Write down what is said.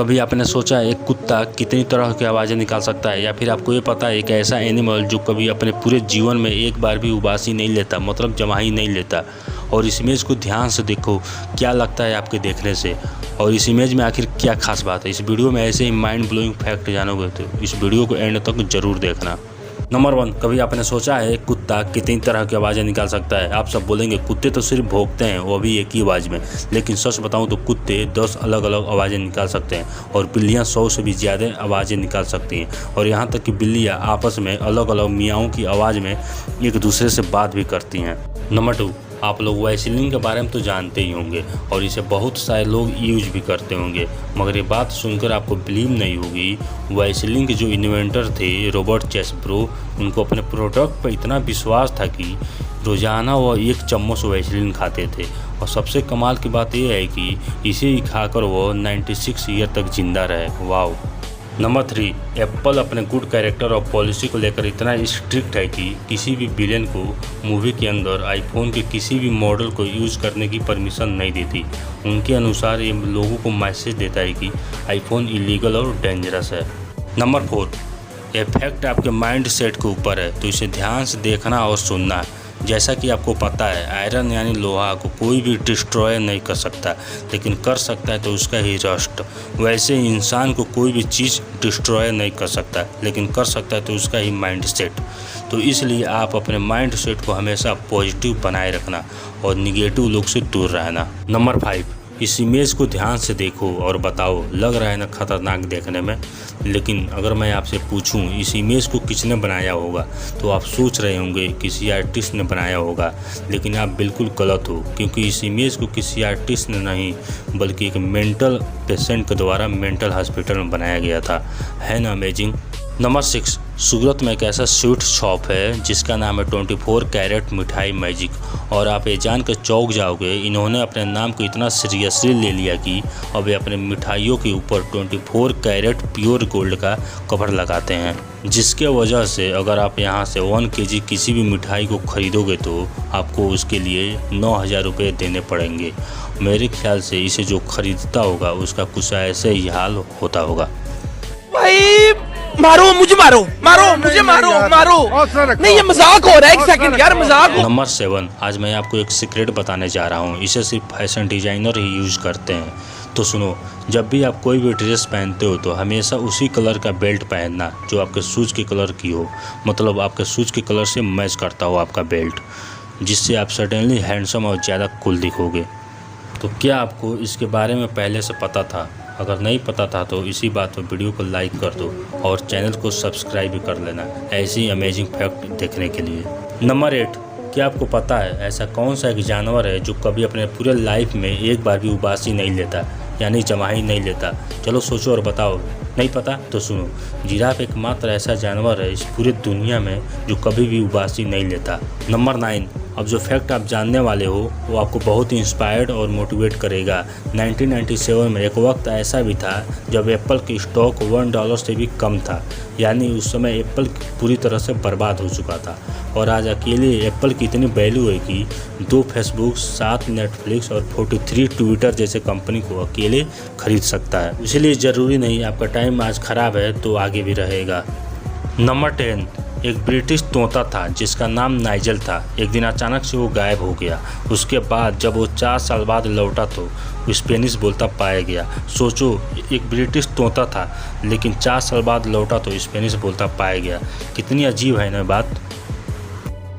कभी आपने सोचा है एक कुत्ता कितनी तरह की आवाज़ें निकाल सकता है, या फिर आपको ये पता है एक ऐसा एनिमल जो कभी अपने पूरे जीवन में एक बार भी उबासी नहीं लेता, मतलब जमाही नहीं लेता। और इस इमेज को ध्यान से देखो, क्या लगता है आपके देखने से, और इस इमेज में आखिर क्या खास बात है। इस वीडियो में ऐसे ही माइंड ब्लोइंग फैक्ट जानोगे तो इस वीडियो को एंड तक जरूर देखना। नंबर 1, कभी आपने सोचा है कुत्ता कितनी तरह की आवाज़ें निकाल सकता है। आप सब बोलेंगे कुत्ते तो सिर्फ भौंकते हैं, वो भी एक ही आवाज़ में, लेकिन सच बताऊं तो कुत्ते 10 अलग अलग आवाज़ें निकाल सकते हैं, और बिल्लियां 100 से भी ज़्यादा आवाज़ें निकाल सकती हैं। और यहाँ तक कि बिल्लियां आपस में अलग अलग मियाओं की आवाज़ में एक दूसरे से बात भी करती हैं। नंबर 2, आप लोग वैसलीन के बारे में तो जानते ही होंगे, और इसे बहुत सारे लोग यूज भी करते होंगे, मगर ये बात सुनकर आपको बिलीव नहीं होगी। वैसलीन के जो इन्वेंटर थे रॉबर्ट चेसब्रो, उनको अपने प्रोडक्ट पर इतना विश्वास था कि रोज़ाना वो 1 चम्मच वैसलीन खाते थे। और सबसे कमाल की बात यह है कि इसे ही खाकर वो 96 ईयर तक जिंदा रहे। वाओ। नंबर 3, एप्पल अपने गुड कैरेक्टर और पॉलिसी को लेकर इतना स्ट्रिक्ट है कि किसी भी विलेन को मूवी के अंदर आईफोन के किसी भी मॉडल को यूज़ करने की परमिशन नहीं देती। उनके अनुसार ये लोगों को मैसेज देता है कि आईफोन इलीगल और डेंजरस है। नंबर 4, ये फैक्ट आपके माइंड सेट के ऊपर है, तो इसे ध्यान से देखना और सुनना है। जैसा कि आपको पता है, आयरन यानी लोहा को कोई भी डिस्ट्रॉय नहीं कर सकता, लेकिन कर सकता है तो उसका ही रस्ट। वैसे इंसान को कोई भी चीज़ डिस्ट्रॉय नहीं कर सकता, लेकिन कर सकता है तो उसका ही माइंड सेट। तो इसलिए आप अपने माइंड सेट को हमेशा पॉजिटिव बनाए रखना और निगेटिव लोग से दूर रहना। नंबर 5, इस इमेज को ध्यान से देखो और बताओ, लग रहा है ना खतरनाक देखने में, लेकिन अगर मैं आपसे पूछूं इस इमेज को किसने बनाया होगा, तो आप सोच रहे होंगे किसी आर्टिस्ट ने बनाया होगा, लेकिन आप बिल्कुल गलत हो, क्योंकि इस इमेज को किसी आर्टिस्ट ने नहीं बल्कि एक मेंटल पेशेंट के द्वारा मेंटल हॉस्पिटल में बनाया गया था। है ना अमेजिंग। नंबर 6, सूरत में एक ऐसा स्वीट शॉप है जिसका नाम है 24 कैरेट मिठाई मैजिक, और आप ये जानकर चौंक जाओगे, इन्होंने अपने नाम को इतना सीरियसली ले लिया कि अब ये अपने मिठाइयों के ऊपर 24 कैरेट प्योर गोल्ड का कवर लगाते हैं, जिसके वजह से अगर आप यहाँ से 1 केजी किसी भी मिठाई को खरीदोगे तो आपको उसके लिए 9,000 रुपये देने पड़ेंगे। मेरे ख्याल से इसे जो खरीदता होगा उसका कुछ ऐसे ही हाल होता होगा। भाई मारो मुझे, मारो मुझे, मारो नहीं, ये मजाक हो रहा है। एक सेकंड यार, मजाक। नंबर 7, आज मैं आपको एक सीक्रेट बताने जा रहा हूँ, इसे सिर्फ फैशन डिजाइनर ही यूज करते हैं। तो सुनो, जब भी आप कोई भी ड्रेस पहनते हो तो हमेशा उसी कलर का बेल्ट पहनना जो आपके शूज़ के कलर की हो, मतलब आपके शूज़ के कलर से मैच करता हो आपका बेल्ट, जिससे आप सडनली हैंडसम और ज़्यादा कूल दिखोगे। तो क्या आपको इसके बारे में पहले से पता था? अगर नहीं पता था तो इसी बात पर वीडियो को लाइक कर दो और चैनल को सब्सक्राइब भी कर लेना ऐसी अमेजिंग फैक्ट देखने के लिए। नंबर 8, क्या आपको पता है ऐसा कौन सा एक जानवर है जो कभी अपने पूरे लाइफ में एक बार भी उबासी नहीं लेता, यानी जमाही नहीं लेता? चलो सोचो और बताओ। नहीं पता तो सुनो, जिराफ एकमात्र ऐसा जानवर है इस पूरी दुनिया में जो कभी भी उबासी नहीं लेता। नंबर 9, अब जो फैक्ट आप जानने वाले हो वो आपको बहुत ही इंस्पायर्ड और मोटिवेट करेगा। 1997 में एक वक्त ऐसा भी था जब एप्पल की स्टॉक $1 से भी कम था, यानी उस समय एप्पल पूरी तरह से बर्बाद हो चुका था। और आज अकेले एप्पल की इतनी वैल्यू है कि 2 फेसबुक, 7 नेटफ्लिक्स और 43 ट्विटर जैसे कंपनी को अकेले खरीद सकता है। इसलिए ज़रूरी नहीं आपका टाइम आज ख़राब है तो आगे भी रहेगा। नंबर 10, एक ब्रिटिश तोता था जिसका नाम नाइजल था। एक दिन अचानक से वो गायब हो गया। उसके बाद जब वो 4 साल बाद लौटा तो वो स्पेनिश बोलता पाया गया। सोचो, एक ब्रिटिश तोता था लेकिन 4 साल बाद लौटा तो स्पेनिश बोलता पाया गया। कितनी अजीब है ना बात।